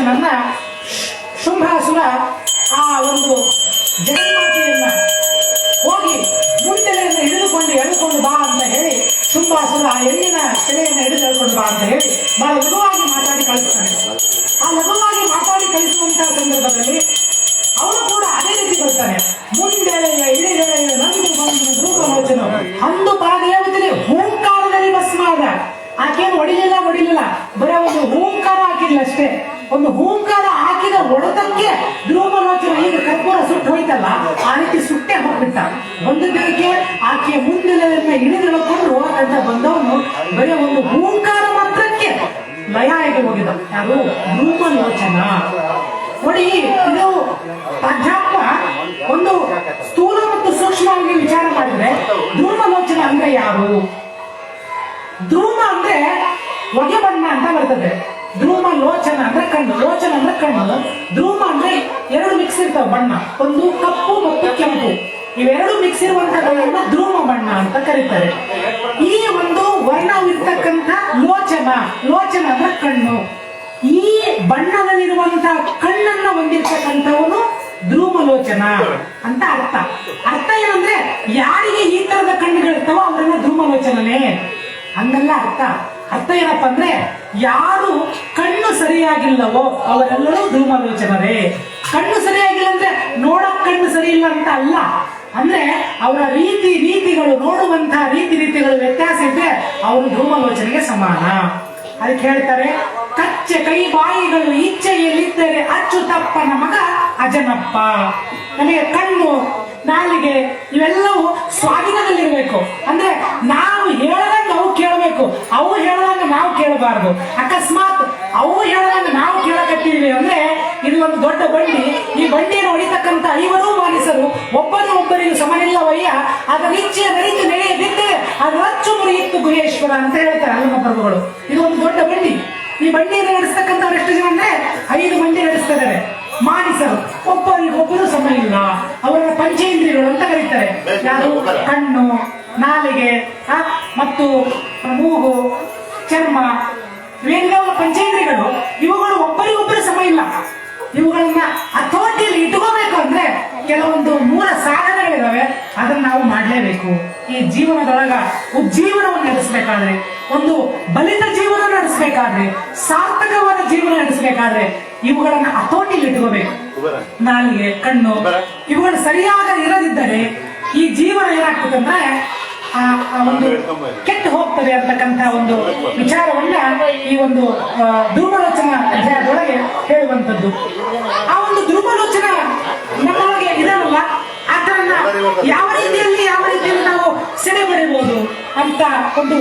ಲೋಚನನ್ನ ಶುಂಭಾಸುರ ಆ ಒಂದು ಜಗನ್ಮಾತೆಯನ್ನ ಹೋಗಿ ಮುಂದೆಲೆಯನ್ನು ಎಳೆದುಕೊಂಡು ಬಾ ಅಂತ ಹೇಳಿ ಶುಂಭಾಸುರ ಆ ಹೆಣ್ಣಿನ ತಲೆಯನ್ನು ಎಳೆದುಕೊಂಡು ಬಾ ಅಂತ ಹೇಳಿ ಬಹಳ ಲಘುವಾಗಿ ಮಾತಾಡಿ ಕಳಿಸ್ತಾನೆ. ಆ ಲಘುವಾಗಿ ಮಾತಾಡಿ ಕಳಿಸುವಂತಹ ಸಂದರ್ಭದಲ್ಲಿ ಅವನು ಕೂಡ ಅದೇ ರೀತಿ ಬರ್ತಾನೆ. ಮುಂದೆಳೆಯ ಇಳಿದೆಳೆಯ ನಂದು ಬಂದು ರೂಪಲೋಚನ ಅಂದು ಪರದೇವತೆಗೆ ಹೂಂಕಾರದಲ್ಲಿ ಭಸ್ಮಾದ. ಆಕೆಯನ್ನು ಹೊಡಿಲಿಲ್ಲ, ಬರೀ ಒಂದು ಹೂಂಕಾರ ಹಾಕಿಲ್ಲ ಅಷ್ಟೇ. ಒಂದು ಹೂಂಕಾರ ಹಾಕಿದ ಹೊಡೆತಕ್ಕೆ ಧ್ರುವಲೋಚನ ಈಗ ಕರ್ಪೂರ ಸುಟ್ಟು ಹೋಯ್ತಲ್ಲ, ಆ ರೀತಿ ಸುಟ್ಟೆ ಹೋಗ್ಬಿಟ್ಟ. ಒಂದು ದಿನಕ್ಕೆ ಆಕೆಯ ಮುಂದೆಲೆಯನ್ನ ಇಳಿದುಕೊಂಡು ಹೋಗಂತ ಬಂದವನು ಬರೀ ಒಂದು ಹೂಂಕಾರ ಮಾತ್ರಕ್ಕೆ ಲಯ ಆಗಿ ಹೋಗಿದ್ದ. ಯಾರು? ಧ್ರುವಲೋಚನ. ನೋಡಿ, ಇದು ಅಧ್ಯಾತ್ಮ ಒಂದು ಸ್ಥೂಲ ಮತ್ತು ಸೂಕ್ಷ್ಮವಾಗಿ ವಿಚಾರ ಮಾಡಿದ್ರೆ ಧ್ರುವಲೋಚನ ಅಂದ್ರೆ ಯಾರು? ಧ್ರುವ ಅಂದ್ರೆ ಹೊಗೆ ಬಣ್ಣ ಅಂತ ಬರ್ತದೆ. ಧ್ರುವ ಲೋಚನ ಅಂದ್ರೆ ಕಣ್ಣು, ಲೋಚನ ಅಂದ್ರೆ ಕಣ್ಣು. ಧ್ರುವ ಅಂದ್ರೆ ಎರಡು ಮಿಕ್ಸ್ ಇರ್ತಾವ ಬಣ್ಣ, ಒಂದು ಕಪ್ಪು ಮತ್ತು ಕೆಂಪು. ಇವೆರಡು ಮಿಕ್ಸ್ ಇರುವಂತಹ ಧ್ರುವ ಬಣ್ಣ ಅಂತ ಕರೀತಾರೆ. ಈ ಒಂದು ವರ್ಣವಿರ್ತಕ್ಕಂಥ ಲೋಚನ ಅಂದ್ರೆ ಕಣ್ಣು. ಈ ಬಣ್ಣದಲ್ಲಿರುವಂತಹ ಕಣ್ಣನ್ನ ಹೊಂದಿರ್ತಕ್ಕಂಥವನು ಧ್ರುವಲೋಚನ ಅಂತ ಅರ್ಥ ಏನಂದ್ರೆ ಯಾರಿಗೆ ಈ ತರದ ಕಣ್ಣುಗಳಿರ್ತಾವೋ ಅವರೆಲ್ಲ ಧ್ರುವಲೋಚನನೇ ಹಂಗಲ್ಲ. ಅರ್ಥ ಏನಪ್ಪ ಅಂದ್ರೆ ಯಾರು ಕಣ್ಣು ಸರಿಯಾಗಿಲ್ಲವೋ ಅವರೆಲ್ಲರೂ ಧ್ರುವಲೋಚನರೇ. ಕಣ್ಣು ಸರಿಯಾಗಿಲ್ಲ ಅಂದ್ರೆ ನೋಡಕ್ ಕಣ್ಣು ಸರಿ ಇಲ್ಲ ಅಂತ ಅಲ್ಲ, ಅಂದ್ರೆ ಅವರ ರೀತಿಗಳು ನೋಡುವಂತಹ ರೀತಿಗಳು ವ್ಯತ್ಯಾಸ ಇದ್ರೆ ಅವರು ಧ್ರುವಲೋಚನೆಗೆ ಸಮಾನ. ಅದಕ್ಕೆ ಹೇಳ್ತಾರೆ, ಕಚ್ಚೆ ಕೈ ಬಾಯಿಗಳು ಇಚ್ಛೆಯಲ್ಲಿದ್ದರೆ ಅಚ್ಚುತಪ್ಪನ ಮಗ ಅಜನಪ್ಪ. ನಮಗೆ ಕಣ್ಣು ನಾಲಿಗೆ ಇವೆಲ್ಲವೂ ಸ್ವಾಧೀನದಲ್ಲಿರ್ಬೇಕು. ಅಂದ್ರೆ ನಾವು ಹೇಳದಂಗ ಅವು ಕೇಳಬೇಕು, ಅವು ಹೇಳದಂಗ ನಾವು ಕೇಳಬಾರ್ದು. ಅಕಸ್ಮಾತ್ ಅವು ಹೇಳದಂಗ ನಾವು ಕೇಳಕತ್ತೀವಿ ಅಂದ್ರೆ ಇದು ಒಂದು ದೊಡ್ಡ ಬಂಡಿ. ಈ ಬಂಡಿಯನ್ನು ಹೊಡಿತಕ್ಕಂತ ಐವರೂ ಮಾನಿಸರು ಒಬ್ಬರಿಗೂ ಸಮನಿಲ್ಲವಯ್ಯ. ಅದರ ಇಚ್ಛೆಯ ನರಿತು ನಡೆಯದಿದ್ದರೆ ಅದು ಅಚ್ಚು ಮುರಿಯಿತ್ತು ಗುಹೇಶ್ವರ ಅಂತ ಹೇಳ್ತಾರೆ ಅಲ್ಲಮ ಪ್ರಭುಗಳು. ಇದು ಒಂದು ದೊಡ್ಡ ಬಂಡಿ. ಈ ಬಂಡಿಯನ್ನು ನಡೆಸ್ತಕ್ಕಂಥವ್ರು ಎಷ್ಟು ಜನ ಅಂದ್ರೆ 5 ಮಂದಿ ನಡೆಸ್ತಿದ್ದಾರೆ ಮಾನಿಸರು. ಒಬ್ಬರು ಸಮ ಇಲ್ಲ. ಅವರ ಪಂಚೇಂದ್ರಿಯಗಳು ಅಂತ ಕರೀತಾರೆ. ಯಾರು? ಕಣ್ಣು, ನಾಲಿಗೆ ಮತ್ತು ಮೂಗು, ಚರ್ಮ, ಇವೆಲ್ಲವೂ ಪಂಚೇಂದ್ರಿಯಗಳು. ಇವುಗಳು ಒಬ್ಬರಿಗೊಬ್ಬರು ಸಮ ಇಲ್ಲ. ಇವುಗಳನ್ನ ಹತೋಟಿಯಲ್ಲಿ ಇಟ್ಕೋಬೇಕು ಅಂದ್ರೆ ಕೆಲವೊಂದು ಮೂಲ ಸಾಧನೆಗಳಿದಾವೆ, ಅದನ್ನ ನಾವು ಮಾಡಲೇಬೇಕು. ಈ ಜೀವನದೊಳಗ ಉಜ್ಜೀವನವನ್ನು ನಡೆಸಬೇಕಾದ್ರೆ, ಒಂದು ಬಲಿತ ಜೀವನ ನಡೆಸಬೇಕಾದ್ರೆ, ಸಾರ್ಥಕವಾದ ಜೀವನ ನಡೆಸಬೇಕಾದ್ರೆ ಇವುಗಳನ್ನ ಹತೋಟಿಯಲ್ಲಿ ಇಟ್ಕೋಬೇಕು. ನಾಲಿಗೆ, ಕಣ್ಣು ಇವುಗಳು ಸರಿಯಾದ ಇರದಿದ್ದರೆ ಈ ಜೀವನ ಏನಾಗ್ತದಂದ್ರೆ ಒಂದು ಕೆಟ್ಟು ಹೋಗ್ತದೆ ಅಂತಕ್ಕಂಥ ಒಂದು ವಿಚಾರವನ್ನ ಈ ಒಂದು ಧ್ರುವಲೋಚನ ಅಧ್ಯಾಯದೊಳಗೆ ಹೇಳುವಂಥದ್ದು. ಆ ಒಂದು ಧ್ರುವಲೋಚನ ನಮ್ಮೊಳಗೆ ಇದಾವಲ್ಲ, ಅದನ್ನ ಯಾವ ರೀತಿಯಲ್ಲಿ ನಾವು ಸೆರೆ ಬಡಿಬಹುದು ಅಂತ ಒಂದು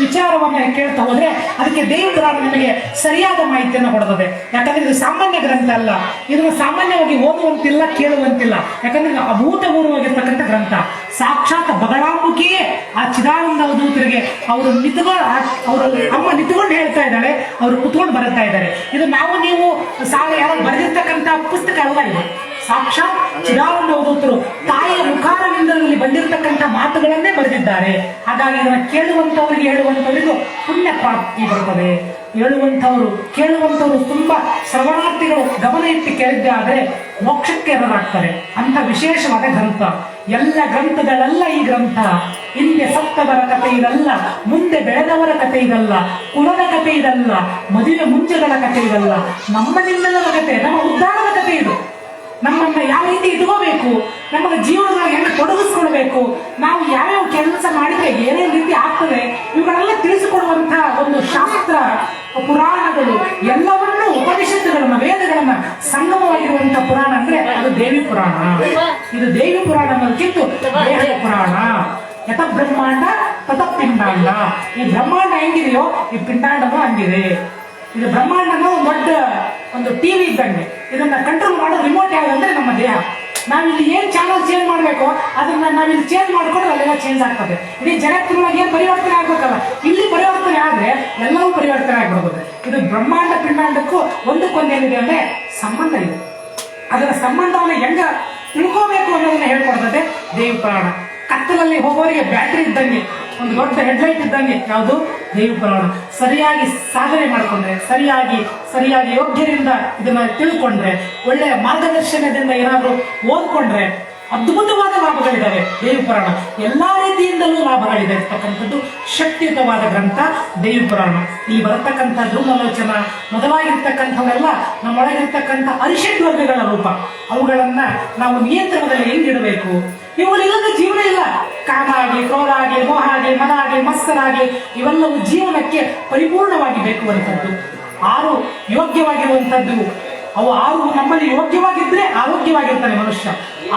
ವಿಚಾರವನ್ನ ಕೇಳ್ತಾ ಹೋದ್ರೆ ಅದಕ್ಕೆ ದೇವಪುರಾಣ ನಮಗೆ ಸರಿಯಾದ ಮಾಹಿತಿಯನ್ನು ಕೊಡುತ್ತದೆ. ಯಾಕಂದ್ರೆ ಇದು ಸಾಮಾನ್ಯ ಗ್ರಂಥ ಅಲ್ಲ, ಇದನ್ನು ಸಾಮಾನ್ಯವಾಗಿ ಓದುವಂತಿಲ್ಲ, ಕೇಳುವಂತಿಲ್ಲ. ಯಾಕಂದ್ರೆ ಅಭೂತಪೂರ್ವವಾಗಿರ್ತಕ್ಕಂಥ ಗ್ರಂಥ. ಸಾಕ್ಷಾತ್ ಬಗಳಾಂಬುಕಿಯೇ ಆ ಚಿದಾನಂದ ಅವಧೂತರಿಗೆ ಅವರು ಅಮ್ಮ ನಿಂತ್ಕೊಂಡು ಹೇಳ್ತಾ ಇದ್ದಾಳೆ, ಅವರು ಕುತ್ಕೊಂಡು ಬರುತ್ತಾ ಇದ್ದಾರೆ. ಇದು ನಾವು ನೀವು ಯಾರು ಬರೆದಿರ್ತಕ್ಕಂಥ ಪುಸ್ತಕ ಅಲ್ಲ, ಇದು ಸಾಕ್ಷಾತ್ ಚಿದಾನಂದ ಅವಧೂತರು ತಾಯಿಯ ಮುಖಾರವಿಂದದಲ್ಲಿ ಬಂದಿರತಕ್ಕಂಥ ಮಾತುಗಳನ್ನೇ ಬರೆದಿದ್ದಾರೆ. ಹಾಗಾಗಿ ಇದನ್ನ ಕೇಳುವಂತವರಿಗೆ ಹೇಳುವಂತವರಿಗೂ ಪುಣ್ಯ ಪ್ರಾಪ್ತಿ ಬರುತ್ತದೆ. ಕೇಳುವಂತವರು ತುಂಬಾ ಶ್ರವಣಾರ್ಥಿಗಳು ಗಮನ ಇಟ್ಟು ಕೇಳಿದ್ದೆ ಆದರೆ ಮೋಕ್ಷಕ್ಕೆ ಎದುರಾಗ್ತಾರೆ ಅಂತ ವಿಶೇಷವಾದ ಗ್ರಂಥ. ಎಲ್ಲ ಗ್ರಂಥಗಳೆಲ್ಲ ಈ ಗ್ರಂಥ. ಹಿಂದೆ ಸತ್ತವರ ಕಥೆ ಇದಲ್ಲ, ಮುಂದೆ ಬೆಳೆದವರ ಕಥೆ ಇದಲ್ಲ, ಕುಲದ ಕಥೆ ಇದಲ್ಲ, ಮದುವೆ ಮುಂಚೆಗಳ ಕಥೆ ಇದಲ್ಲ, ನಮ್ಮ ನಿಮ್ಮೆಲ್ಲರ ಕಥೆ, ನಮ್ಮ ಉದ್ಧಾರದ ಕಥೆ ಇದು. ನಮ್ಮನ್ನ ಯಾವ ರೀತಿ ಇಟ್ಕೋಬೇಕು, ನಮ್ಮ ಜೀವನದಲ್ಲಿ ಹೆಂಗೆ ತೊಡಗಿಸ್ಕೊಳ್ಬೇಕು, ನಾವು ಯಾವ್ಯಾವ ಕೆಲಸ ಮಾಡಿದ್ರೆ ಏನೇನು ರೀತಿ ಆಗ್ತದೆ, ಇವುಗಳೆಲ್ಲ ತಿಳಿಸಿಕೊಡುವಂತಹ ಒಂದು ಶಾಸ್ತ್ರ, ಪುರಾಣಗಳು ಎಲ್ಲವನ್ನೂ ಉಪನಿಷತ್ತುಗಳನ್ನ, ವೇದಗಳನ್ನ ಸಂಗಮವಾಗಿರುವಂತಹ ಪುರಾಣ ಅಂದ್ರೆ ಅದು ದೇವಿ ಪುರಾಣ. ಇದು ದೇವಿ ಪುರಾಣ ಅನ್ನೋದಕ್ಕಿಂತ ದೇಹ ಪುರಾಣ. ಯಥ ಬ್ರಹ್ಮಾಂಡ ತಥ ಪಿಂಡಾಂಡ. ಈ ಬ್ರಹ್ಮಾಂಡ ಹೆಂಗಿದೆಯೋ ಈ ಪಿಂಡಾಂಡನೂ ಹಂಗಿದೆ. ಇದು ಬ್ರಹ್ಮಾಂಡನ ಒಂದು ಟಿವಿ ಇದ್ದಂಗೆ. ಇದನ್ನ ಕಂಟ್ರೋಲ್ ಮಾಡೋ ರಿಮೋಟ್ ಯಾವ್ದಂದ್ರೆ ನಮ್ಮ ದೇಹ. ನಾವಿಲ್ಲಿ ಏನ್ ಚಾನಲ್ ಚೇಂಜ್ ಮಾಡ್ಬೇಕು ಅದನ್ನ ನಾವಿಲ್ಲಿ ಚೇಂಜ್ ಮಾಡ್ಕೊಂಡ್ರೆ ಅಲ್ಲೆಲ್ಲ ಚೇಂಜ್ ಆಗ್ತದೆ. ಇಡೀ ಜಗತ್ತಿನೊಳಗೆ ಏನ್ ಪರಿವರ್ತನೆ ಆಗ್ಬೇಕಲ್ಲ, ಇಲ್ಲಿ ಪರಿವರ್ತನೆ ಆದ್ರೆ ಎಲ್ಲವೂ ಪರಿವರ್ತನೆ ಆಗ್ಬಿಡ್ಬೋದು. ಇದು ಬ್ರಹ್ಮಾಂಡ ಪಿಂಡಾಂಡಕ್ಕೂ ಒಂದಕ್ಕೊಂದೇನಿದೆ ಅಂದ್ರೆ ಸಂಬಂಧ ಇದೆ. ಅದರ ಸಂಬಂಧವನ್ನು ಹೆಂಗ ತಿಳ್ಕೋಬೇಕು ಅನ್ನೋದನ್ನ ಹೇಳ್ಕೊಡ್ತದೆ ದೇವಿ ಪುರಾಣ. ಕತ್ತಲಲ್ಲಿ ಹೋಗೋರಿಗೆ ಬ್ಯಾಟ್ರಿ ಇದ್ದಂಗೆ, ಒಂದು ದೊಡ್ಡ ಹೆಡ್ಲೈಟ್ ಇದ್ದಂಗೆ. ಯಾವುದು? ದೇವಿ ಪುರಾಣ. ಸರಿಯಾಗಿ ಸಾಧನೆ ಮಾಡಿಕೊಂಡ್ರೆ, ಸರಿಯಾಗಿ ಯೋಗ್ಯರಿಂದ ಇದನ್ನ ತಿಳ್ಕೊಂಡ್ರೆ, ಒಳ್ಳೆಯ ಮಾರ್ಗದರ್ಶನದಿಂದ ಏನಾದರೂ ಓದ್ಕೊಂಡ್ರೆ ಅದ್ಭುತವಾದ ಲಾಭಗಳಿದ್ದಾವೆ. ದೇವಿ ಪುರಾಣ ಎಲ್ಲಾ ರೀತಿಯಿಂದಲೂ ಲಾಭಗಳಿದೆ ಇರ್ತಕ್ಕಂಥದ್ದು ಶಕ್ತಿಯುತವಾದ ಗ್ರಂಥ ದೇವಿ ಪುರಾಣ. ಇಲ್ಲಿ ಬರತಕ್ಕಂಥ ಧೂಮಲೋಚನ ಮೊದಲಾಗಿರ್ತಕ್ಕಂಥವೆಲ್ಲ ನಮ್ಮೊಳಗಿರ್ತಕ್ಕಂಥ ಅರಿಷಡ್ ವರ್ಗಗಳ ರೂಪ. ಅವುಗಳನ್ನ ನಾವು ನಿಯಂತ್ರಣದಲ್ಲಿ ಹೆಂಗಿಡಬೇಕು? ಇವುಗಳಿಲ್ಲದ ಜೀವನ ಇಲ್ಲ. ಕಾಮ ಆಗಲಿ, ಕ್ರೋಧ ಆಗಲಿ, ಮೋಹ ಆಗಲಿ, ಮದ ಆಗಲಿ, ಮತ್ಸರಾಗಲಿ, ಇವೆಲ್ಲವೂ ಜೀವನಕ್ಕೆ ಪರಿಪೂರ್ಣವಾಗಿ ಬೇಕಾದಂಥದ್ದು. 6 ಯೋಗ್ಯವಾಗಿರುವಂಥದ್ದು. ಅವು 6 ನಮ್ಮಲ್ಲಿ ಯೋಗ್ಯವಾಗಿದ್ರೆ ಆರೋಗ್ಯವಾಗಿರ್ತಾನೆ ಮನುಷ್ಯ.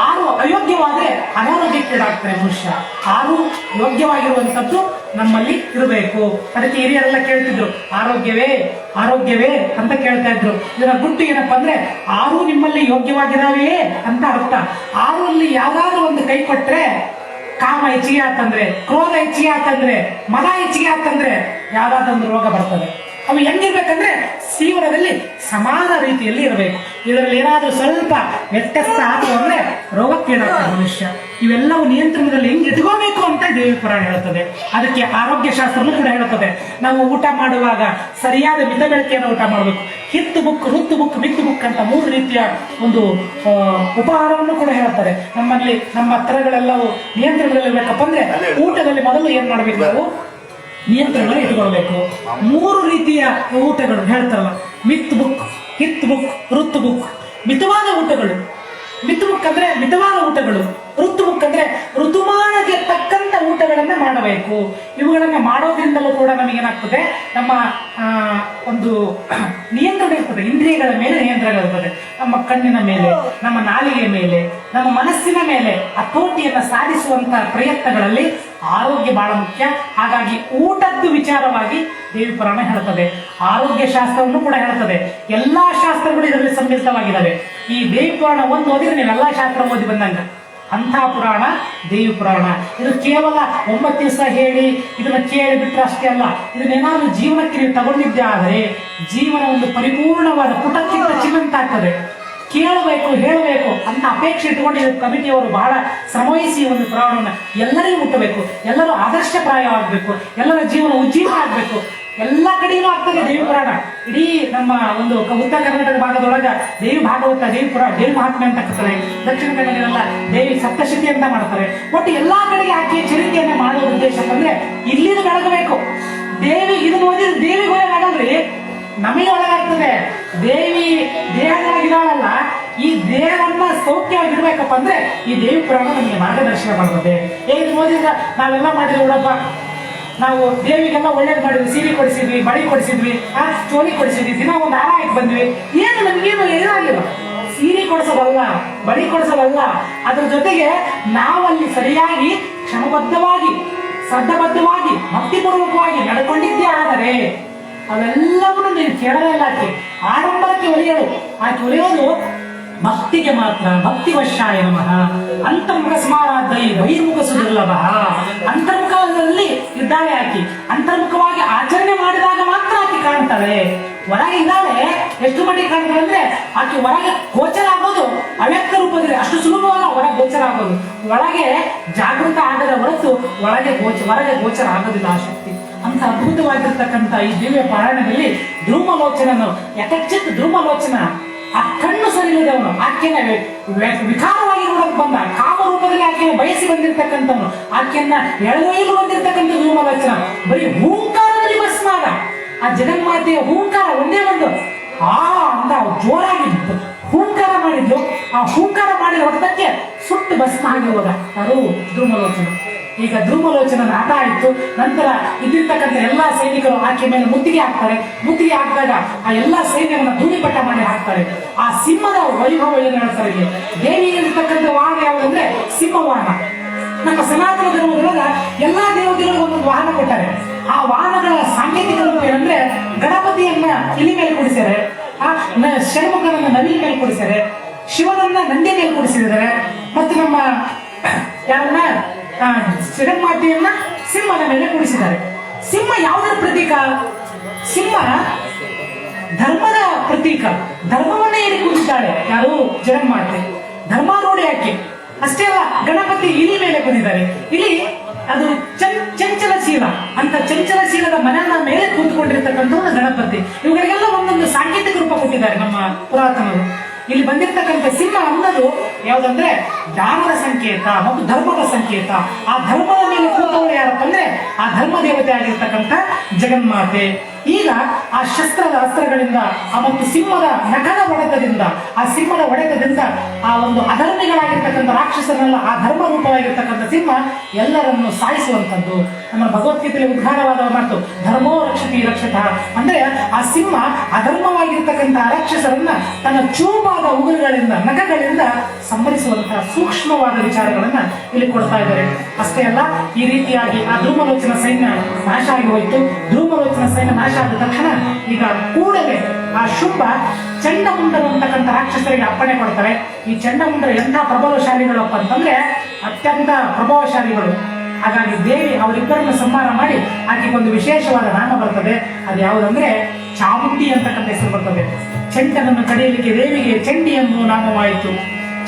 6 ಅಯೋಗ್ಯವಾದ್ರೆ ಅನಾರೋಗ್ಯಕ್ಕೀಡಾಗ್ತಾನೆ ಮನುಷ್ಯ. 6 ಯೋಗ್ಯವಾಗಿರುವಂಥದ್ದು ನಮ್ಮಲ್ಲಿ ಇರಬೇಕು. ಅದಕ್ಕೆ ಹಿರಿಯರೆಲ್ಲ ಕೇಳ್ತಿದ್ರು, ಆರೋಗ್ಯವೇ ಅಂತ ಕೇಳ್ತಾ ಇದ್ರು. ಇದರ ಗುಟ್ಟು ಏನಪ್ಪಾ ಅಂದ್ರೆ 6 ನಿಮ್ಮಲ್ಲಿ ಯೋಗ್ಯವಾಗಿದಾವೆ ಅಂತ ಅರ್ಥ. 6ರಲ್ಲಿ ಯಾವ್ದಾದ್ರು ಒಂದು ಕೈ ಕೊಟ್ರೆ, ಕಾಮ ಹೆಚ್ಚಿಗೆ ಆತಂದ್ರೆ, ಕ್ರೋಧ ಹೆಚ್ಚಿಗೆ ಆತಂದ್ರೆ, ಮದ ಹೆಚ್ಚಿಗೆ ಆತಂದ್ರೆ ಯಾವ್ದಾದೊಂದು ರೋಗ ಬರ್ತದೆ. ಅವು ಹೆಂಗಿರ್ಬೇಕಂದ್ರೆ ಜೀವನದಲ್ಲಿ ಸಮಾನ ರೀತಿಯಲ್ಲಿ ಇರಬೇಕು. ಇದರಲ್ಲಿ ಏನಾದ್ರೂ ಸ್ವಲ್ಪ ವ್ಯತ್ಯಾಸ ಆಯ್ತು ಅಂದ್ರೆ ರೋಗಕ್ಕೀಡಾಗ್ತಾನೆ ಮನುಷ್ಯ. ಇವೆಲ್ಲವೂ ನಿಯಂತ್ರಣದಲ್ಲಿ ಹೆಂಗ್ ಇಟ್ಕೋಬೇಕು ಅಂತ ದೇವಿ ಪುರಾಣ ಹೇಳುತ್ತದೆ. ಅದಕ್ಕೆ ಆರೋಗ್ಯ ಶಾಸ್ತ್ರನೂ ಕೂಡ ಹೇಳುತ್ತದೆ. ನಾವು ಊಟ ಮಾಡುವಾಗ ಸರಿಯಾದ ಮಿತ ಬೆಳಕೆಯನ್ನು ಊಟ ಮಾಡಬೇಕು. ಹಿತ್ತು ಬುಕ್, ಋತ್ತು ಬುಕ್, ಮಿತ್ತು ಬುಕ್ ಅಂತ 3 ರೀತಿಯ ಒಂದು ಉಪಹಾರವನ್ನು ಕೂಡ ಹೇಳ್ತಾರೆ. ನಮ್ಮಲ್ಲಿ ನಮ್ಮ ತರಗಳೆಲ್ಲವೂ ನಿಯಂತ್ರಣದಲ್ಲಿ ಇರ್ಬೇಕಪ್ಪ ಅಂದ್ರೆ ಊಟದಲ್ಲಿ ಮೊದಲು ಏನ್ ಮಾಡ್ಬೇಕು? ನಾವು ನಿಯಂತ್ರಣದಲ್ಲಿ ಇಟ್ಕೊಳ್ಬೇಕು. 3 ರೀತಿಯ ಊಟಗಳು ಹೇಳ್ತಾರಲ್ಲ, ಮಿತ್ ಬುಕ್, ಹಿತ್ ಬುಕ್, ಋತು ಬುಕ್. ಮಿತವಾದ ಊಟಗಳು. ಮಿತ್ ಬುಕ್ ಅಂದ್ರೆ ಮಿತವಾದ ಊಟಗಳು. ಋತು ಬುಕ್ ಅಂದ್ರೆ ಋತುಮಾನಕ್ಕೆ ತಕ್ಕಂತ ಊಟಗಳನ್ನ ಮಾಡಬೇಕು. ಇವುಗಳನ್ನ ಮಾಡೋದ್ರಿಂದಲೂ ಕೂಡ ನಮಗೇನಾಗ್ತದೆ, ನಮ್ಮ ಒಂದು ನಿಯಂತ್ರಣ ಇರ್ತದೆ. ಇಂದ್ರಿಯಗಳ ಮೇಲೆ ನಿಯಂತ್ರಣ ಇರ್ತದೆ. ನಮ್ಮ ಕಣ್ಣಿನ ಮೇಲೆ, ನಮ್ಮ ನಾಲಿಗೆ ಮೇಲೆ, ನಮ್ಮ ಮನಸ್ಸಿನ ಮೇಲೆ ಹತೋಟಿಯನ್ನ ಸಾಧಿಸುವಂತ ಪ್ರಯತ್ನಗಳಲ್ಲಿ ಆರೋಗ್ಯ ಬಹಳ ಮುಖ್ಯ. ಹಾಗಾಗಿ ಊಟದ್ದು ವಿಚಾರವಾಗಿ ದೇವಿ ಪುರಾಣ ಹೇಳ್ತದೆ. ಆರೋಗ್ಯ ಶಾಸ್ತ್ರವನ್ನು ಕೂಡ ಹೇಳ್ತದೆ. ಎಲ್ಲಾ ಶಾಸ್ತ್ರಗಳು ಇದರಲ್ಲಿ ಸಮ್ಮಿಳಿತವಾಗಿದ್ದಾವೆ. ಈ ದೇವಿ ಪುರಾಣ ಒಂದು ಓದಿದ್ರೆ ನೀವು ಎಲ್ಲಾ ಶಾಸ್ತ್ರ ಓದಿ ಬಂದಂಗ ಅಂಥ ಪುರಾಣ ದೇವಿ ಪುರಾಣ. ಇದು ಕೇವಲ 9 ದಿವಸ ಹೇಳಿ ಇದನ್ನ ಕೇಳಿ ಬಿಟ್ಟರೆ ಅಷ್ಟೇ ಅಲ್ಲ. ಇದನ್ನೇನಾದ್ರೂ ಜೀವನಕ್ಕೆ ನೀವು ತಗೊಂಡಿದ್ದೆ ಆದರೆ ಜೀವನ ಒಂದು ಪರಿಪೂರ್ಣವಾದ ಪುಟಕ್ಕಿಂತ ಚಿನ್ನಂತಾಗ್ತದೆ. ಕೇಳಬೇಕು, ಹೇಳಬೇಕು ಅಂತ ಅಪೇಕ್ಷೆ ಇಟ್ಟುಕೊಂಡು ಕಮಿಟಿಯವರು ಬಹಳ ಶ್ರಮವಹಿಸಿ ಒಂದು ಪುರಾಣವನ್ನು ಎಲ್ಲರಿಗೂ ಮುಟ್ಟಬೇಕು. ಎಲ್ಲರೂ ಆದರ್ಶಪ್ರಾಯವಾಗಬೇಕು. ಎಲ್ಲರ ಜೀವನ ಉಜ್ಜೀವನ ಆಗಬೇಕು. ಎಲ್ಲ ಕಡೆಯೂ ಆಗ್ತದೆ ದೇವಿ ಪುರಾಣ. ಇಡೀ ನಮ್ಮ ಒಂದು ಉತ್ತರ ಕರ್ನಾಟಕ ಭಾಗದೊಳಗ ದೇವಿ ಭಾಗವತ, ದೇವಿ ಪುರಾಣ, ದೇವಿ ಮಹಾತ್ಮೆ ಅಂತ ಹಾಕ್ತಾರೆ. ದಕ್ಷಿಣ ಕನ್ನಡದಲ್ಲ ದೇವಿ ಸಪ್ತಶತಿ ಅಂತ ಮಾಡ್ತಾರೆ. ಒಟ್ಟು ಎಲ್ಲಾ ಕಡೆಗೆ ಹಾಕಿ ಚರಿತ್ರೆಯನ್ನ ಮಾಡುವ ಉದ್ದೇಶ ಅಂದ್ರೆ ಇಲ್ಲಿಂದ ಬೆಳಗಬೇಕು. ದೇವಿ ಇದನ್ನ ಓದಿದ್ರೆ ದೇವಿಗೆ ಒಳಗಾಗಲ್ರಿ, ನಮಗೆ ಒಳಗಾಗ್ತದೆ. ದೇವಿ ದೇಹದೊಳಗಿದಾಳಲ್ಲ, ಈ ದೇಹವನ್ನ ಸೌಖ್ಯವಾಗಿರ್ಬೇಕಪ್ಪ ಅಂದ್ರೆ ಈ ದೇವಿ ಪುರಾಣ ನಮಗೆ ಮಾರ್ಗದರ್ಶನ ಮಾಡ್ತದೆ. ಹೇಗೆ ಓದಿದ್ರ ನಾವೆಲ್ಲ ಮಾಡಿದ್ರೆ ನೋಡಪ್ಪ, ನಾವು ದೇವಿಗೆಲ್ಲ ಒಳ್ಳೇದು ಮಾಡಿದ್ವಿ, ಸೀರೆ ಕೊಡಿಸಿದ್ವಿ, ಬಳಿ ಕೊಡಿಸಿದ್ವಿ, ಚೋಲಿ ಕೊಡಿಸಿದ್ವಿ, ದಿನ ಒಂದು ಹಾರ ಹಾಕಿ ಬಂದ್ವಿ. ಏನು ನಮಗೇನು ಏನಾಗಿಲ್ಲ. ಸೀರೆ ಕೊಡಿಸೋದಲ್ಲ, ಬಳಿ ಕೊಡಿಸೋದಲ್ಲ, ಅದ್ರ ಜೊತೆಗೆ ನಾವಲ್ಲಿ ಸರಿಯಾಗಿ ಕ್ಷಮಬದ್ಧವಾಗಿ, ಶ್ರದ್ಧಾಬದ್ಧವಾಗಿ, ಭಕ್ತಿಪೂರ್ವಕವಾಗಿ ನಡ್ಕೊಂಡಿದ್ದೇ ಆದರೆ ಅವೆಲ್ಲವನ್ನೂ ನೀನು ಕೇಳಲಿಲ್ಲ. ಆಕೆ ಆಡಂಬರಕ್ಕೆ ಒಲಿಯಳು. ಆಕೆ ಒಲಿಯೋದು ಭಕ್ತಿಗೆ ಮಾತ್ರ. ಭಕ್ತಿವಶಾಯ ನಮಃ. ಅಂತರ್ಮುಖ ಸ್ಮಾರಾದೈ ಬಹಿರ್ಮುಖ ಸುದುರ್ಲಭ. ಅಂತರ್ಮುಖದಲ್ಲಿ ಇದ್ದಾಳೆ ಆಕೆ. ಅಂತರ್ಮುಖವಾಗಿ ಆಚರಣೆ ಮಾಡಿದಾಗ ಮಾತ್ರ ಆಕೆ ಕಾಣ್ತಾಳೆ. ಹೊರಗೆ ಇದ್ದಾಳೆ, ಎಷ್ಟು ಮಟ್ಟಿಗೆ ಕಾಣ್ತಾಳೆ ಅಂದ್ರೆ ಆಕೆ ಹೊರಗೆ ಗೋಚರ ಆಗೋದು ಅವ್ಯಕ್ತ ರೂಪದಲ್ಲಿ ಅಷ್ಟು ಸುಲಭವಲ್ಲ. ಹೊರಗೆ ಗೋಚರ ಆಗೋದು, ಒಳಗೆ ಜಾಗೃತ ಆಗದ ಹೊರತು ಹೊರಗೆ ಗೋಚರ ಆಗೋದಿಲ್ಲ ಆ ಶಕ್ತಿ. ಅಂತ ಅದ್ಭುತವಾಗಿರ್ತಕ್ಕಂಥ ಈ ದಿವ್ಯ ಪಾರಾಯಣದಲ್ಲಿ ಧ್ರುವಲೋಚನನು ಯಥಚಿತ್ ಧ್ರುವಲೋಚನ, ಆ ಕಣ್ಣು ಸರಿ ಇಲ್ಲದವನು, ಆಕೆನ ವಿಕಾರವಾಗಿ ನೋಡಕ್ ಬಂದ, ಕಾಮ ರೂಪದಲ್ಲಿ ಆಕೆಯ ಬಯಸಿ ಬಂದಿರತಕ್ಕಂಥವನು, ಆಕೆಯನ್ನ ಎಳೆದೊಯ್ಯಲು ಬಂದಿರತಕ್ಕಂಥ ಧ್ರುವಲೋಚನ ಬರೀ ಹೂಂಕಾರದಲ್ಲಿ ಭಸ್ಮಾದ. ಆ ಜಗನ್ಮಾತೆಯ ಹೂಂಕಾರ ಒಂದೇ ಒಂದು ಅಂತ ಜೋರಾಗಿ ಹೂಂಕಾರ ಮಾಡಿದ್ದು. ಆ ಹೂಂಕಾರ ಮಾಡಿದ ಹೊತ್ತಕ್ಕೆ ಸುಟ್ಟು ಭಸ್ಮ ಆಗಿ ಹೋದ ಅದು ಧ್ರುವಲೋಚನ. ಈಗ ಧ್ರುವಲೋಚನ ಆಟ ಆಯಿತು. ನಂತರ ಇದ್ದಿರ್ತಕ್ಕಂಥ ಎಲ್ಲಾ ಸೈನಿಕರು ಆಕೆ ಮೇಲೆ ಮುತ್ತಿಗೆ ಹಾಕ್ತಾರೆ. ಮುತ್ತಿಗೆ ಹಾಕಿದಾಗ ಆ ಎಲ್ಲಾ ಸೈನ್ಯವನ್ನ ಧೂಳಿಪಟ ಮಾಡಿ ಹಾಕ್ತಾರೆ. ಆ ಸಿಂಹದ ವೈಭವ ಏನು ಹೇಳ್ತಾರೆ ಇಲ್ಲಿ, ದೇವಿಯಲ್ಲಿರ್ತಕ್ಕಂಥ ವಾಹನ ಯಾವುದಂದ್ರೆ ಸಿಂಹವಾಹನ. ನಮ್ಮ ಸನಾತನ ಧರ್ಮದೊಳಗ ಎಲ್ಲಾ ದೇವತೆಗಳಿಗೂ ಒಂದೊಂದು ವಾಹನ ಕೊಟ್ಟಾರೆ. ಆ ವಾಹನಗಳ ಸಾಂಕೇತಿಕ ರೂಪ ಏನಂದ್ರೆ ಗಣಪತಿಯನ್ನ ಇಲಿ ಮೇಲೆ ಕೂಡಿಸಿದ್ದಾರೆ, ಷಣ್ಮುಖನನ್ನ ನವಿಲ ಮೇಲೆ ಕೂಡಿಸಿದ್ದಾರೆ, ಶಿವನನ್ನ ನಂದಿ ಮೇಲೆ ಕೂಡಿಸಿದ್ದಾರೆ, ಮತ್ತು ನಮ್ಮ ಯಾರನ್ನ ಜಗನ್ಮಾತೆಯನ್ನ ಸಿಂಹದ ಮೇಲೆ ಕೂಡಿಸಿದ್ದಾರೆ. ಸಿಂಹ ಯಾವುದರ ಪ್ರತೀಕ? ಸಿಂಹ ಧರ್ಮದ ಪ್ರತೀಕ. ಧರ್ಮವನ್ನೇ ಹೇಳಿ ಕೂತಿದ್ದಾಳೆ ಯಾರು? ಜಗನ್ಮಾತೆ. ಧರ್ಮಾರೂಢಿ ಆಕೆ. ಅಷ್ಟೇ ಅಲ್ಲ, ಗಣಪತಿ ಇಲಿ ಮೇಲೆ ಕೂತಿದ್ದಾರೆ. ಇಲಿ ಅದು ಚಂಚಲ ಚಂಚಲಶೀಲ ಅಂತ ಚಂಚಲಶೀಲದ ಮನೆಯ ಮೇಲೆ ಕೂತ್ಕೊಂಡಿರ್ತಕ್ಕಂಥ ಒಂದು ಗಣಪತಿ. ಇವುಗಳಿಗೆಲ್ಲ ಒಂದೊಂದು ಸಾಂಕೇತಿಕ ರೂಪ ಕೊಟ್ಟಿದ್ದಾರೆ ನಮ್ಮ ಪುರಾತನರು. ಇಲ್ಲಿ ಬಂದಿರತಕ್ಕಂಥ ಸಿಂಹ ಅನ್ನೋದು ಯಾವುದಂದ್ರೆ ದಾನದ ಸಂಕೇತ ಮತ್ತು ಧರ್ಮದ ಸಂಕೇತ. ಆ ಧರ್ಮದ ಮೇಲೆ ಕೂತವಳು ಯಾರಪ್ಪ ಅಂದ್ರೆ ಆ ಧರ್ಮ ದೇವತೆ ಆಗಿರ್ತಕ್ಕಂಥ ಜಗನ್ಮಾತೆ. ಈಗ ಆ ಶಸ್ತ್ರದ ಅಸ್ತ್ರಗಳಿಂದ ಮತ್ತು ಸಿಂಹದ ನಖದ ಹೊಡೆತದಿಂದ ಆ ಒಂದು ಅಧರ್ಮಿಗಳಾಗಿರ್ತಕ್ಕಂಥ ರಾಕ್ಷಸರನ್ನೆಲ್ಲ ಆ ಧರ್ಮ ರೂಪವಾಗಿರ್ತಕ್ಕಂಥ ಸಿಂಹ ಎಲ್ಲರನ್ನು ಸಾಯಿಸುವಂಥದ್ದು. ನಮ್ಮ ಭಗವದ್ಗೀತೆಯಲ್ಲಿ ಉದ್ಘಾರವಾದ ಮಾತು ಧರ್ಮೋ ರಕ್ಷತಿ ರಕ್ಷತ ಅಂದ್ರೆ ಆ ಸಿಂಹ ಅಧರ್ಮವಾಗಿರ್ತಕ್ಕಂಥ ರಾಕ್ಷಸರನ್ನ ತನ್ನ ಚೂಪಾದ ಉಗುರುಗಳಿಂದ ನಖಗಳಿಂದ ಸಂಹರಿಸುವಂತಹ ಸೂಕ್ಷ್ಮವಾದ ವಿಚಾರಗಳನ್ನ ಇಲ್ಲಿ ಕೊಡ್ತಾ ಇದ್ದಾರೆ. ಅಷ್ಟೇ ಅಲ್ಲ, ಈ ರೀತಿಯಾಗಿ ಆ ಧೂಮಲೋಚನ ಸೈನ್ಯ ನಾಶ ಆಗಿ ಹೋಯಿತು. ಧೂಮಲೋಚನ ಸೈನ್ಯ ನಾಶ ಆದ ತಕ್ಷಣ ಈಗ ಕೂಡಲೇ ಆ ಶುಂಭ ಚಂಡಮುಂಡರು ಅಂತಕ್ಕಂಥ ರಾಕ್ಷಸರಿಗೆ ಅಪ್ಪಣೆ ಕೊಡ್ತಾರೆ. ಈ ಚಂಡಮುಂಡರು ಎಂಥ ಪ್ರಭಾವಶಾಲಿಗಳಪ್ಪ ಅಂತಂದ್ರೆ ಅತ್ಯಂತ ಪ್ರಭಾವಶಾಲಿಗಳು. ಹಾಗಾಗಿ ದೇವಿ ಅವರಿಬ್ಬರನ್ನು ಸಂಹಾರ ಮಾಡಿ ಆಕೆಗೊಂದು ವಿಶೇಷವಾದ ನಾಮ ಬರ್ತದೆ. ಅದು ಯಾವುದಂದ್ರೆ ಚಾಮುಂಡಿ ಅಂತಕ್ಕಂಥ ಹೆಸರು ಬರ್ತದೆ. ಚೆಂಡನನ್ನು ಕಡಿಯಲಿಕ್ಕೆ ದೇವಿಗೆ ಚಂಡಿ ಎಂಬುವ ನಾಮವಾಯಿತು.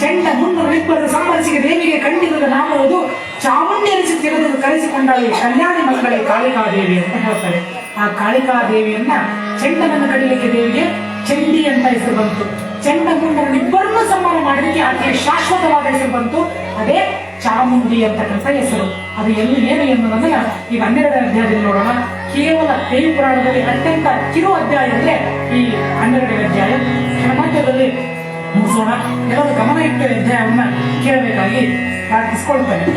ಚೆಂಡ ಮುನ್ನೂರಿಬ್ಬರನ್ನು ಸಂಹರಿಸಿಗೆ ದೇವಿಗೆ ಕಂಡಿರುವ ನಾಮವುದು ಚಾಮುಂಡಿ ಅನಿಸಿ ಕರೆಸಿಕೊಂಡಾಳೆ ಕಲ್ಯಾಣಿ ಮಕ್ಕಳೇ ಕಾಳಿಕಾದೇವಿ ಅಂತ ಹೇಳ್ತಾರೆ. ಆ ಕಾಳಿಕಾದೇವಿಯನ್ನ ಚೆಂಡನನ್ನು ಕಡಿಯಲಿಕ್ಕೆ ದೇವಿಗೆ ಚಂಡಿ ಅಂತ ಹೆಸರು ಬಂತು. ಚೆಂಡ ಮುನ್ನೂರಿಬ್ಬರನ್ನು ಸಂಹಾರ ಮಾಡಲಿಕ್ಕೆ ಆಕೆಗೆ ಶಾಶ್ವತವಾದ ಹೆಸರು ಬಂತು. ಅದೇ ಚಾಮುಂಡಿ ಅಂತಕ್ಕಂಥ ಹೆಸರು. ಅದು ಏನು ಎನ್ನುವುದನ್ನ ಈಗ 12ನೇ ಅಧ್ಯಾಯದಲ್ಲಿ ನೋಡೋಣ. ಕೇವಲ ದೇವಿ ಪುರಾಣದಲ್ಲಿ ಅತ್ಯಂತ ಕಿರು ಅಧ್ಯಾಯ ಅಂದ್ರೆ ಈ 12ನೇ ಅಧ್ಯಾಯ. ಮಧ್ಯದಲ್ಲಿ ಮುಗಿಸೋಣ. ಎಲ್ಲರೂ ಗಮನ ಇಟ್ಟು ಅಧ್ಯಾಯವನ್ನ ಕೇಳಬೇಕಾಗಿ ಪ್ರಾರ್ಥಿಸಿಕೊಳ್ತೇನೆ.